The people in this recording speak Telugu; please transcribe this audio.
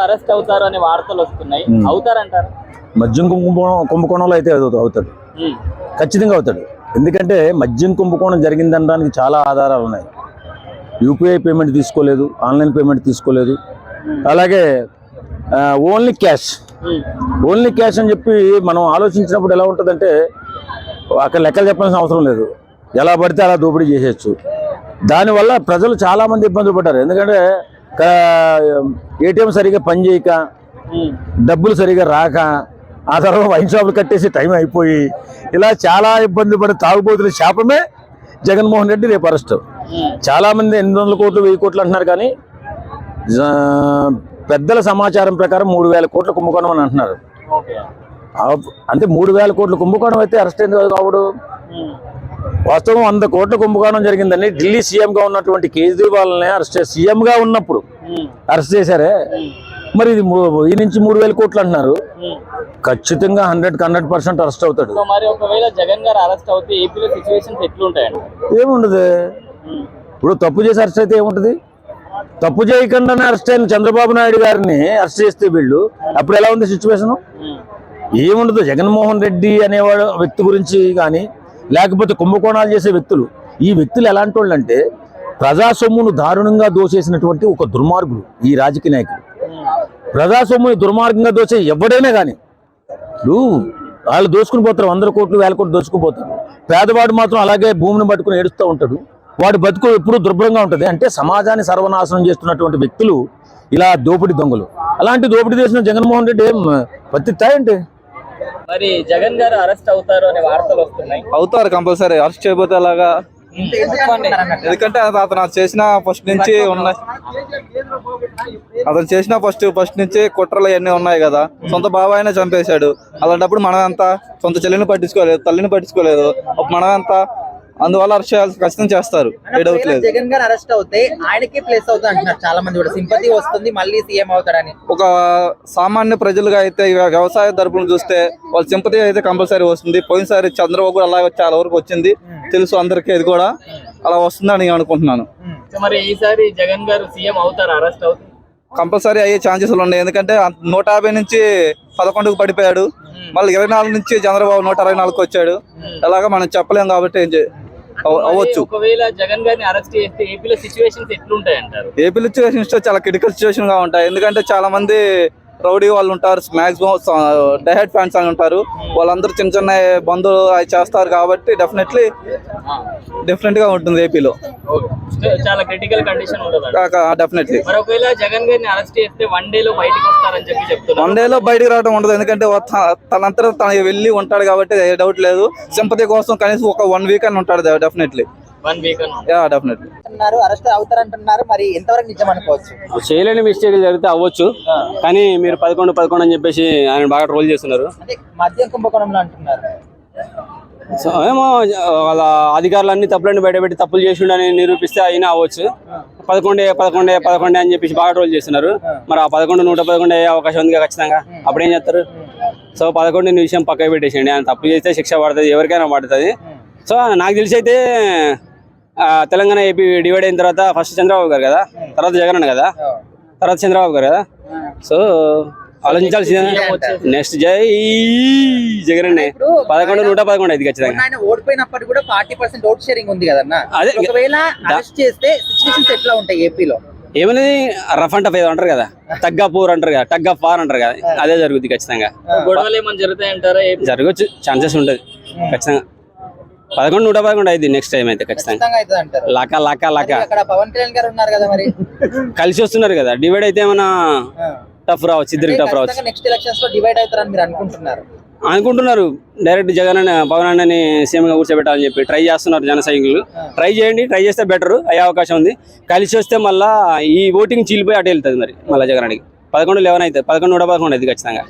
అరెస్ట్ అవుతారు అనే వార్తలు వస్తున్నాయి, అవుతారంటారు? మద్యం కుంభకోణంలో అయితే అవుతాడు, ఖచ్చితంగా అవుతాడు. ఎందుకంటే మద్యం కుంభకోణం జరిగిందనడానికి చాలా ఆధారాలు ఉన్నాయి. యూపీఐ పేమెంట్ తీసుకోలేదు, ఆన్లైన్ పేమెంట్ తీసుకోలేదు, అలాగే ఓన్లీ క్యాష్ అని చెప్పి మనం ఆలోచించినప్పుడు ఎలా ఉంటుందంటే అక్కడ లెక్కలు చెప్పాల్సిన అవసరం లేదు, ఎలా పడితే అలా దోపిడీ చేసేయచ్చు. దానివల్ల ప్రజలు చాలామంది ఇబ్బందులు పడ్డారు. ఎందుకంటే ఏటీఎం సరిగా పనిచేయక, డబ్బులు సరిగా రాక, ఆ తర్వాత వైన్ షాపులు కట్టేసి టైం అయిపోయి ఇలా చాలా ఇబ్బంది పడి తాగుబోతున్న శాపమే జగన్మోహన్ రెడ్డి రేపు అరెస్ట్. చాలామంది 800 కోట్లు 1000 కోట్లు అంటున్నారు, కానీ పెద్దల సమాచారం ప్రకారం 3000 కోట్ల కుంభకోణం అని అంటున్నారు. అంటే 3000 కోట్ల కుంభకోణం అయితే అరెస్ట్ అయింది కావుడు. వాస్తవం 100 కోట్ల కుంభకోణం జరిగిందని ఢిల్లీ సీఎంగా ఉన్నటువంటి కేజ్రీవాల్ని సీఎంగా ఉన్నప్పుడు అరెస్ట్ చేశారే, మరి ఇది ఈ నుంచి 3000 కోట్లు అంటున్నారు. ఖచ్చితంగా 100% అరెస్ట్ అవుతాడు. మరి ఒకవేళ జగన్ గారు అరెస్ట్ అవుతే ఏపీలో సిచ్యువేషన్స్ ఎట్లుంటాయండి? ఏముండదు. ఇప్పుడు తప్పు చేసి అరెస్ట్ అయితే ఏముంటది? తప్పు చేయకుండానే అరెస్ట్ అయిన చంద్రబాబు నాయుడు గారిని అరెస్ట్ చేస్తే వీళ్ళు అప్పుడు ఎలా ఉంది సిచ్యువేషన్? ఏముండదు. జగన్మోహన్ రెడ్డి అనేవాడు వ్యక్తి గురించి కానీ, లేకపోతే కుంభకోణాలు చేసే వ్యక్తులు, ఈ వ్యక్తులు ఎలాంటి వాళ్ళు అంటే ప్రజాసొమ్మును దారుణంగా దోచేసినటువంటి ఒక దుర్మార్గులు ఈ రాజకీయ నాయకులు. ప్రజాసొమ్ముని దుర్మార్గంగా దోచే ఎవడైనా కానీ వాళ్ళు దోచుకుని పోతారు, 100 కోట్లు 1000 కోట్లు దోచుకుని పోతారు. పేదవాడు మాత్రం అలాగే భూమిని పట్టుకుని ఏడుస్తూ ఉంటాడు. వాడి బతుకు ఎప్పుడూ దుర్భరంగా ఉంటుంది. అంటే సమాజాన్ని సర్వనాశనం చేస్తున్నటువంటి వ్యక్తులు ఇలా దోపిడీ దొంగలు. అలాంటి దోపిడీ చేసిన జగన్మోహన్ రెడ్డి ఏం పత్తిస్తాయంటే? మరి జగన్ గారు అరెస్ట్ అవుతారు అనే వార్తలు వస్తున్నాయి, అవుతారు కంపల్సరీ. అరెస్ట్ చేయబోతే అలాగా, ఎందుకంటే అతను చేసిన ఫస్ట్ నుంచి ఉన్నాయి, అతను చేసిన ఫస్ట్ నుంచి కుట్రలు అవన్నీ ఉన్నాయి కదా. సొంత బాబాయినే చంపేశాడు. అలాంటప్పుడు మనమంతా సొంత చెల్లిని పట్టించుకోలేదు, తల్లిని పట్టించుకోలేదు, మనమంతా అందువల్ల అరెస్ట్ చేయాల్సి ఖచ్చితంగా చేస్తారు. జగన్ గారు అరెస్ట్ అవుతే ఆయనకే ప్లేస్ అవుతుంది అంటున్నారు చాలా మంది కూడా. సింపతి వస్తుంది, మళ్ళీ సీఎం అవుతాడని. ఒక సామాన్య ప్రజలుగా అయితే వ్యవసాయ తరపున చూస్తే వాళ్ళ సింపతి అయితే కంపల్సరీ వస్తుంది. పోయినసారి చంద్రబాబు కూడా అలాగే చాలా వరకు వచ్చింది, తెలుసు అందరికీ. ఇది కూడా అలా వస్తుందని నేను అనుకుంటున్నాను. మరి ఈసారి జగన్ గారు సీఎం అవుతారు, అరెస్ట్ అవుతారు? కంపల్సరీ అయ్యే ఛాన్సెస్ ఉన్నాయి. ఎందుకంటే 150 నుంచి 11కు పడిపోయాడు. మళ్ళీ 24 నుంచి చంద్రబాబు 164కి వచ్చాడు. అలాగా మనం చెప్పలేం కాబట్టి అవ్వచ్చు. ఒకవేళ జగన్ గారిని అరెస్ట్ చేస్తే ఏపీలో సిచ్యువేషన్స్ ఎట్లుంటాయి అంటారు? ఏపీలో సిచ్యువేషన్స్ చాలా క్రిటికల్ సిచ్యువేషన్ గా ఉంటాయి. ఎందుకంటే చాలా మంది రౌడీ వాళ్ళు ఉంటారు, మాక్సిమం డైహెడ్ ఫ్యాన్స్ అని ఉంటారు. వాళ్ళందరూ చిన్న చిన్న బంధువులు అవి చేస్తారు కాబట్టి డెఫినెట్ గా ఉంటుంది ఏపీలో. చాలా క్రిటికల్ కండిషన్ ఉంటుంది డెఫినెట్లీ. మరి ఒకవేళ జగన్ గారిని అరెస్ట్ చేస్తే 1 డేలో బయటకు వస్తారని చెప్తున్నారు. 1 డేలో బయటకు రావడం ఉండదు. ఎందుకంటే తనంతా తను వెళ్ళి ఉంటాడు కాబట్టి డౌట్ లేదు. సింపతి కోసం కనీసం ఒక 1 వీక్ అని ఉంటాడు డెఫినెట్లీ. 1 వీక్ డెఫినెట్లీ అరెస్ట్ అవుతారంటున్నారు. మరి ఎంతవరకు నిజం అనుకోవచ్చు? చేయలేని మిస్టేక్ జరిగితే అవ్వచ్చు, కానీ మీరు 11 అని చెప్పేసి ఆయన బాగా ట్రోల్ చేస్తున్నారు. మద్యం కుంభకోణంలో అంటున్నారు. సో ఏమో వాళ్ళ అధికారులన్నీ తప్పులన్నీ బయటపెట్టి తప్పులు చేసిండని నిరూపిస్తే అయినా అవ్వచ్చు. 11 అని చెప్పేసి బాగా ట్రోల్ చేస్తున్నారు. మరి ఆ 11 111 అయ్యే అవకాశం ఉంది ఖచ్చితంగా. అప్పుడేం చేస్తారు? సో 11 విషయం పక్కకు పెట్టేసేయండి. ఆయన తప్పు చేస్తే శిక్ష పడుతుంది, ఎవరికైనా పడుతుంది. సో నాకు తెలిసి అయితే తెలంగాణ ఏపీ డివైడ్ అయిన తర్వాత ఫస్ట్ చంద్రబాబు గారు కదా, తర్వాత జగన్ అన్న కదా, తర్వాత చంద్రబాబు గారు కదా. సో ఆలోచించాల్సింది నెక్స్ట్ జై జగన్ అన్నే. 11 111 అయితే ఖచ్చితంగా. ఓడిపోయినప్పటికీ కూడా 40% ఓట్ షేరింగ్ ఉంది కదన్నా. ఒకవేళ అరెస్ట్ చేస్తే సిచ్యువేషన్స్ ఎట్లా ఉంటాయి ఏపీలో? ఏమనేది రఫ్ అండ్ టఫ్ ఏదో అంటారు కదా, టగ్ ఆఫ్ వార్ అంటారు కదా, టగ్ ఆఫ్ వార్ అంటారు కదా, అదే జరుగుతుంది ఖచ్చితంగా. గొడవలు ఏమైనా జరుగుతాయంటారా? జరగచ్చు, ఛాన్సెస్ ఉంటుంది ఖచ్చితంగా. 11 111 అయింది నెక్స్ట్ టైం అయితే ఖచ్చితంగా. లాకా పవన్ కళ్యాణ్ గారు ఉన్నారు కదా, మరి కలిసి వస్తున్నారు కదా. డివైడ్ అయితే ఏమన్నా టఫ్ రావచ్చు, ఇద్దరికి టఫ్ రావచ్చు. నెక్స్ట్ ఎలక్షన్స్ లో డివైడ్ అవుతారని మీరు అనుకుంటున్నారు. డైరెక్ట్ జగన్ పవన్ అన్నని సీఎం గా కూర్చోబెట్టాలని చెప్పి ట్రై చేస్తున్నారు జన సైనికులు. ట్రై చేయండి, ట్రై చేస్తే బెటర్ అయ్యే అవకాశం ఉంది. కలిసి వస్తే మళ్ళీ ఈ ఓటింగ్ చీలిపోయి అటు వెళ్తుంది. మరి మళ్ళీ జగన్ 11 11 అయితే 11 111 అయితే ఖచ్చితంగా.